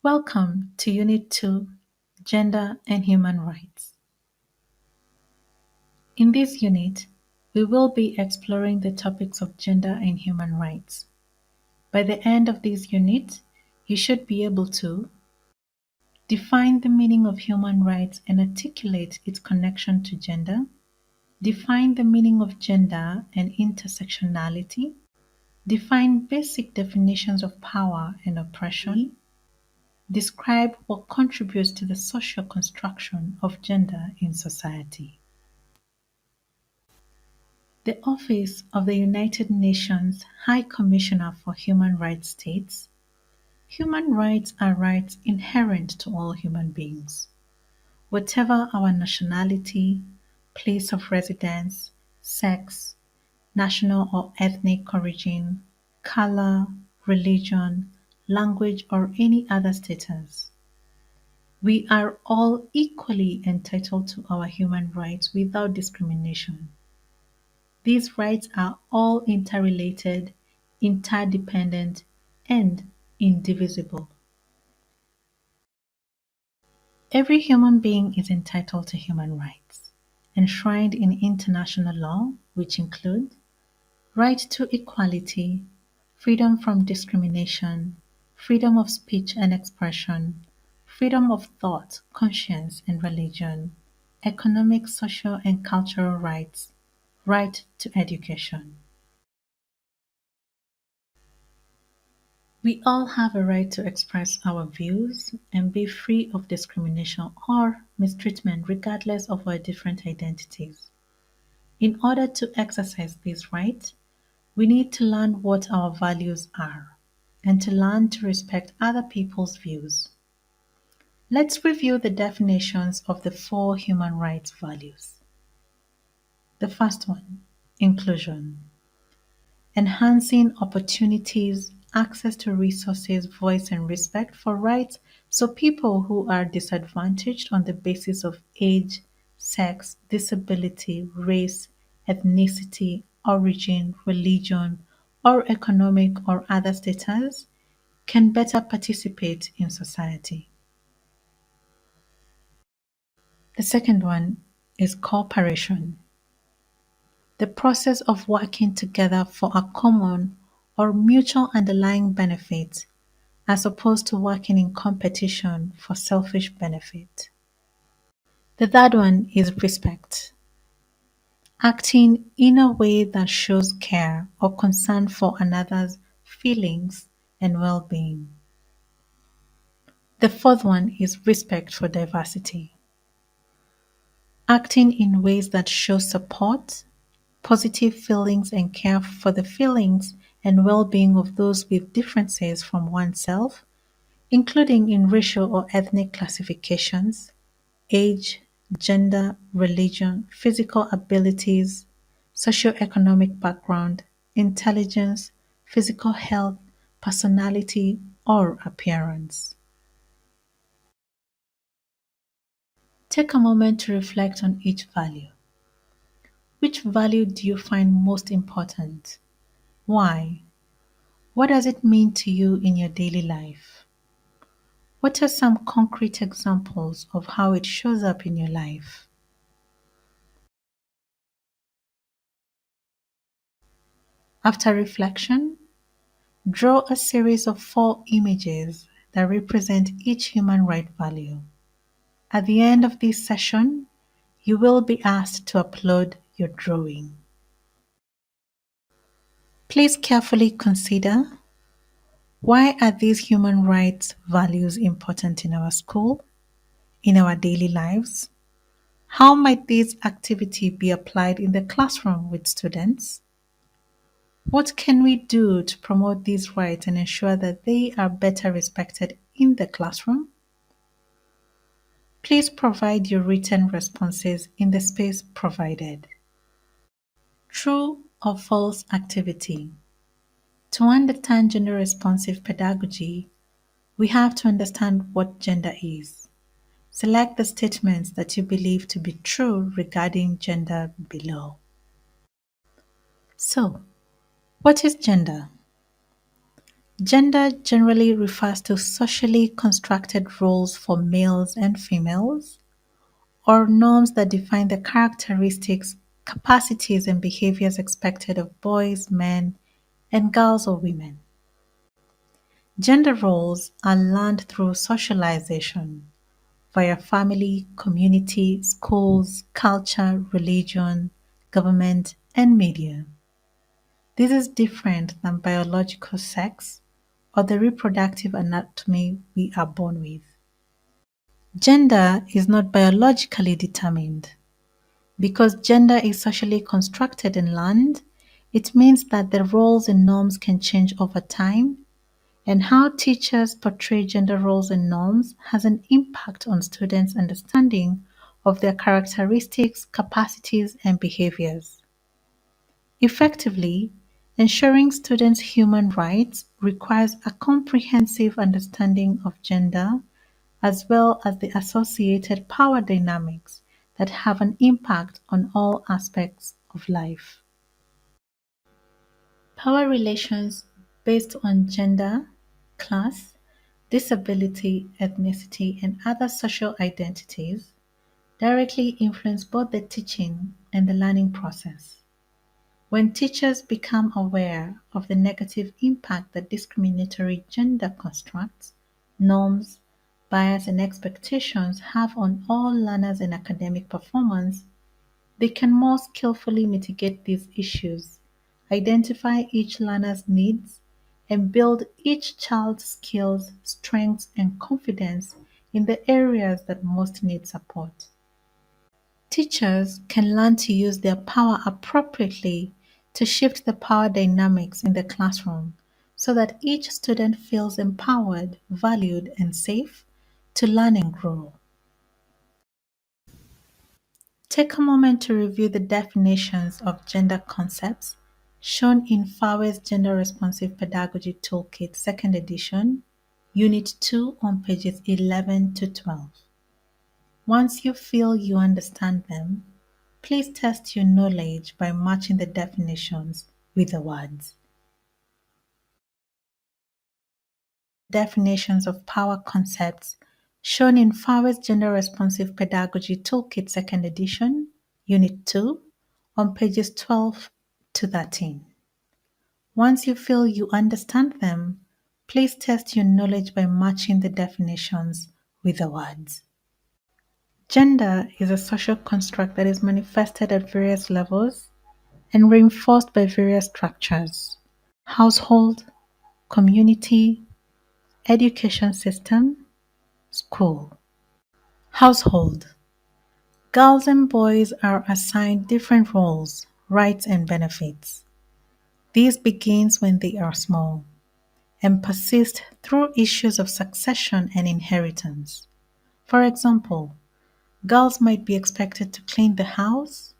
Welcome to Unit 2, Gender and Human Rights. In this unit, we will be exploring the topics of gender and human rights. By the end of this unit, you should be able to define the meaning of human rights and articulate its connection to gender, define the meaning of gender and intersectionality, define basic definitions of power and oppression, describe what contributes to the social construction of gender in society. The Office of the United Nations High Commissioner for Human Rights states, "Human rights are rights inherent to all human beings, whatever our nationality, place of residence, sex, national or ethnic origin, color, religion, language, or any other status. We are all equally entitled to our human rights without discrimination. These rights are all interrelated, interdependent, and indivisible. Every human being is entitled to human rights, enshrined in international law, which include right to equality, freedom from discrimination, freedom of speech and expression, freedom of thought, conscience, and religion, economic, social, and cultural rights, right to education." We all have a right to express our views and be free of discrimination or mistreatment regardless of our different identities. In order to exercise this right, we need to learn what our values are and to learn to respect other people's views. Let's review the definitions of the four human rights values. The first one, inclusion. Enhancing opportunities, access to resources, voice and respect for rights so people who are disadvantaged on the basis of age, sex, disability, race, ethnicity, origin, religion, or economic or other status can better participate in society. The second one is cooperation. The process of working together for a common or mutual underlying benefit as opposed to working in competition for selfish benefit. The third one is respect. Acting in a way that shows care or concern for another's feelings and well-being. The fourth one is respect for diversity. Acting in ways that show support, positive feelings and care for the feelings and well-being of those with differences from oneself, including in racial or ethnic classifications, age, gender, religion, physical abilities, socioeconomic background, intelligence, physical health, personality, or appearance. Take a moment to reflect on each value. Which value do you find most important? Why? What does it mean to you in your daily life? What are some concrete examples of how it shows up in your life? After reflection, draw a series of 4 images that represent each human right value. At the end of this session, you will be asked to upload your drawing. Please carefully consider, why are these human rights values important in our school, in our daily lives? How might this activity be applied in the classroom with students? What can we do to promote these rights and ensure that they are better respected in the classroom? Please provide your written responses in the space provided. True or false activity. To understand gender responsive pedagogy, we have to understand what gender is. Select the statements that you believe to be true regarding gender below. So, what is gender? Gender generally refers to socially constructed roles for males and females, or norms that define the characteristics, capacities, and behaviors expected of boys, men, and girls or women. Gender roles are learned through socialization via family, community, schools, culture, religion, government, and media. This is different than biological sex or the reproductive anatomy we are born with. Gender is not biologically determined. Because gender is socially constructed and learned, it means that the roles and norms can change over time, and how teachers portray gender roles and norms has an impact on students' understanding of their characteristics, capacities, and behaviors. Effectively, ensuring students' human rights requires a comprehensive understanding of gender as well as the associated power dynamics that have an impact on all aspects of life. Power relations based on gender, class, disability, ethnicity, and other social identities directly influence both the teaching and the learning process. When teachers become aware of the negative impact that discriminatory gender constructs, norms, bias, and expectations have on all learners and academic performance, they can more skillfully mitigate these issues, identify each learner's needs, and build each child's skills, strengths, and confidence in the areas that most need support. Teachers can learn to use their power appropriately to shift the power dynamics in the classroom so that each student feels empowered, valued, and safe to learn and grow. Take a moment to review the definitions of gender concepts shown in Fawe's Gender Responsive Pedagogy Toolkit, 2nd edition, Unit 2 on pages 11 to 12. Once you feel you understand them, please test your knowledge by matching the definitions with the words. Definitions of power concepts shown in Fawe's Gender Responsive Pedagogy Toolkit, 2nd edition, Unit 2, on pages 12 to 13. Once you feel you understand them, please test your knowledge by matching the definitions with the words. Gender is a social construct that is manifested at various levels and reinforced by various structures: household, community, education system, school. Household. Girls and boys are assigned different roles, rights, and benefits. This begins when they are small and persist through issues of succession and inheritance. For example, girls might be expected to clean the house,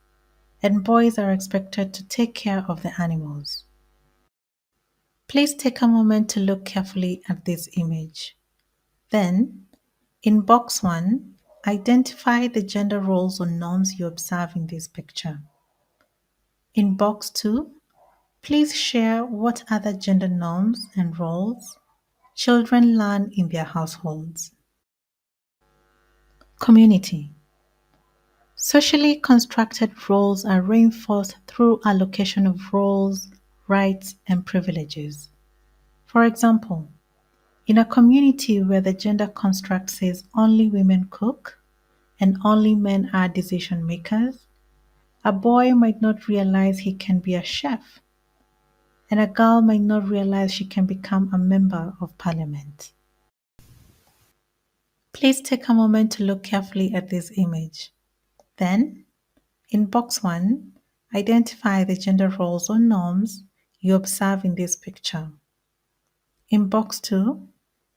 and boys are expected to take care of the animals. Please take a moment to look carefully at this image. Then, in box 1, identify the gender roles or norms you observe in this picture. In box 2, please share what other gender norms and roles children learn in their households. Community. Socially constructed roles are reinforced through allocation of roles, rights, and privileges. For example, in a community where the gender construct says only women cook and only men are decision makers, a boy might not realize he can be a chef, and a girl might not realize she can become a member of parliament. Please take a moment to look carefully at this image. Then, in box 1, identify the gender roles or norms you observe in this picture. In box 2,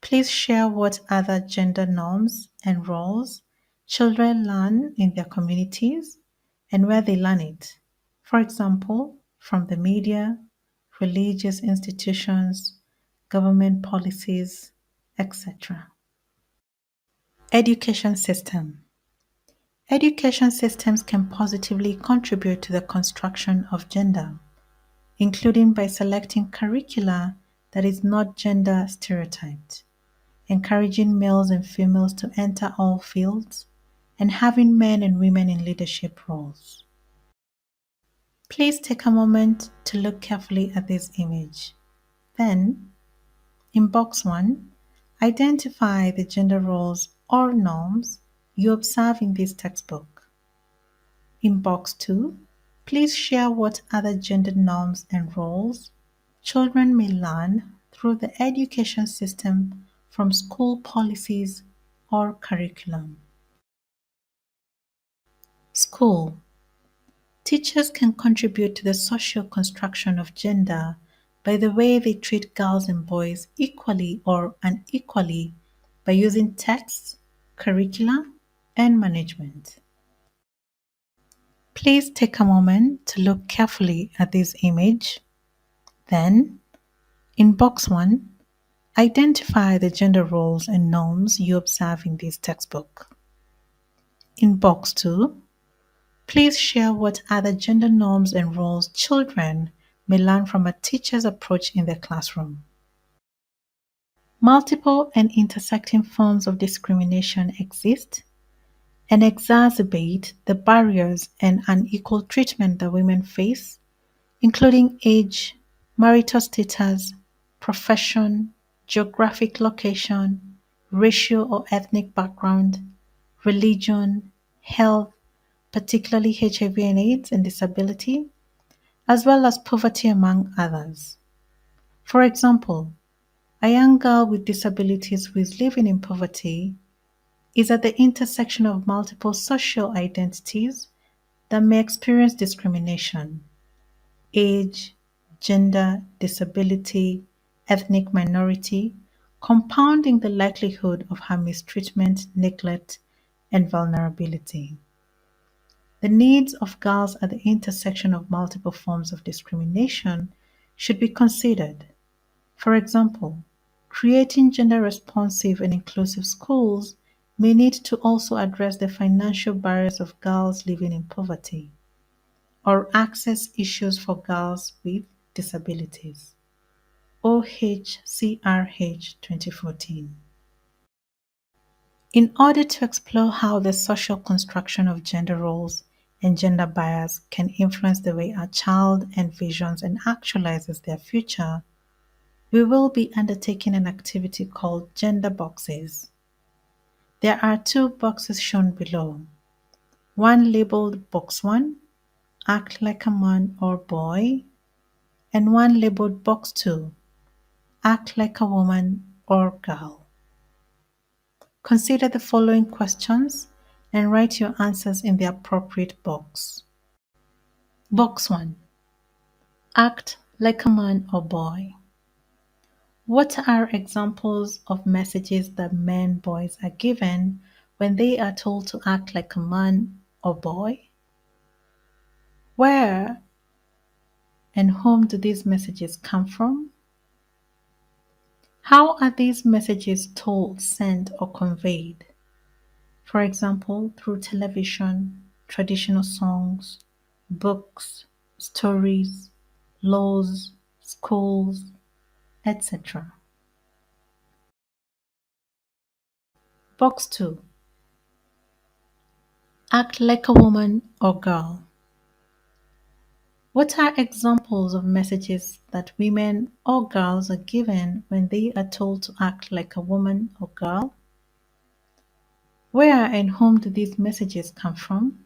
please share what other gender norms and roles children learn in their communities and where they learn it. For example, from the media, religious institutions, government policies, etc. Education system. Education systems can positively contribute to the construction of gender, including by selecting curricula that is not gender stereotyped, encouraging males and females to enter all fields, and having men and women in leadership roles. Please take a moment to look carefully at this image. Then, in box 1, identify the gender roles or norms you observe in this textbook. In box 2, please share what other gender norms and roles children may learn through the education system from school policies or curriculum. School. Teachers can contribute to the social construction of gender by the way they treat girls and boys equally or unequally by using texts, curricula, and management. Please take a moment to look carefully at this image. Then, in box 1, identify the gender roles and norms you observe in this textbook. In box 2, please share what other gender norms and roles children may learn from a teacher's approach in the classroom. Multiple and intersecting forms of discrimination exist and exacerbate the barriers and unequal treatment that women face, including age, marital status, profession, geographic location, racial or ethnic background, religion, health, particularly HIV and AIDS and disability, as well as poverty among others. For example, a young girl with disabilities who is living in poverty is at the intersection of multiple social identities that may experience discrimination: age, gender, disability, ethnic minority, compounding the likelihood of her mistreatment, neglect, and vulnerability. The needs of girls at the intersection of multiple forms of discrimination should be considered. For example, creating gender-responsive and inclusive schools may need to also address the financial barriers of girls living in poverty or access issues for girls with disabilities. OHCRH 2014. In order to explore how the social construction of gender roles and gender bias can influence the way a child envisions and actualizes their future, we will be undertaking an activity called Gender Boxes. There are 2 boxes shown below, one labeled Box 1, Act Like a Man or Boy, and one labeled Box 2, Act Like a Woman or Girl. Consider the following questions and write your answers in the appropriate box. Box 1. Act like a man or boy. What are examples of messages that men boys are given when they are told to act like a man or boy? Where and whom do these messages come from? How are these messages told, sent, or conveyed? For example, through television, traditional songs, books, stories, laws, schools, etc. Box 2. Act like a woman or girl. What are examples of messages that women or girls are given when they are told to act like a woman or girl? Where and whom do these messages come from?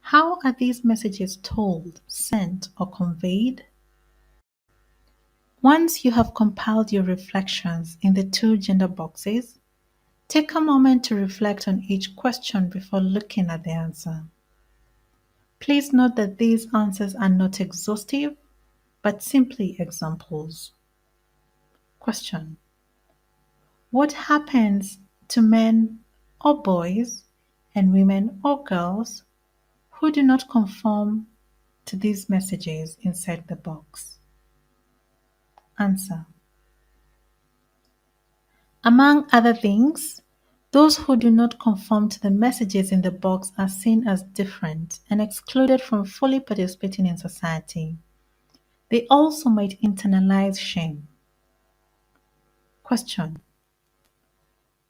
How are these messages told, sent, or conveyed? Once you have compiled your reflections in the 2 gender boxes, take a moment to reflect on each question before looking at the answer. Please note that these answers are not exhaustive, but simply examples. Question: what happens to men or boys and women or girls who do not conform to these messages inside the box? Answer: among other things, those who do not conform to the messages in the box are seen as different and excluded from fully participating in society. They also might internalize shame. Question: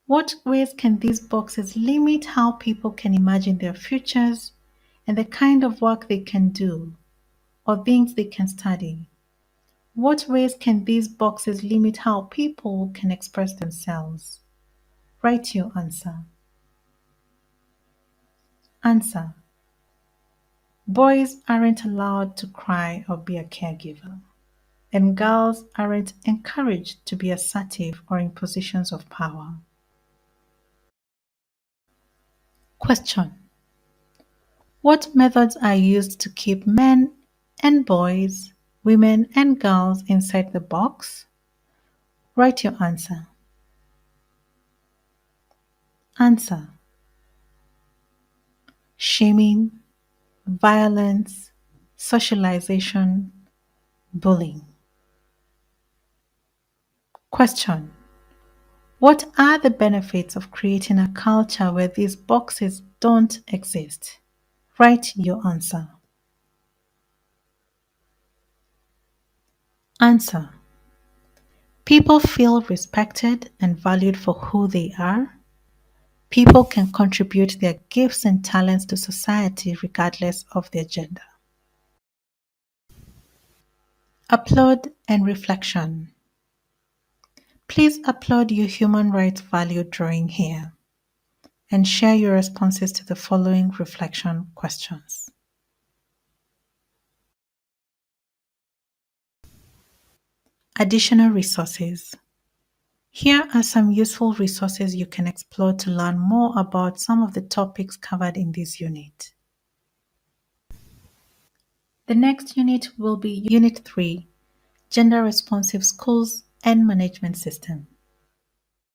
what ways can these boxes limit how people can imagine their futures and the kind of work they can do or things they can study? What ways can these boxes limit how people can express themselves? Write your answer. Answer: boys aren't allowed to cry or be a caregiver, and girls aren't encouraged to be assertive or in positions of power. Question: what methods are used to keep men and boys, women and girls inside the box? Write your answer. Answer: shaming, violence, socialization, bullying. Question: what are the benefits of creating a culture where these boxes don't exist? Write your answer. Answer: people feel respected and valued for who they are. People can contribute their gifts and talents to society regardless of their gender. Upload and reflection. Please upload your human rights value drawing here and share your responses to the following reflection questions. Additional resources. Here are some useful resources you can explore to learn more about some of the topics covered in this unit. The next unit will be Unit 3, Gender Responsive Schools and Management System.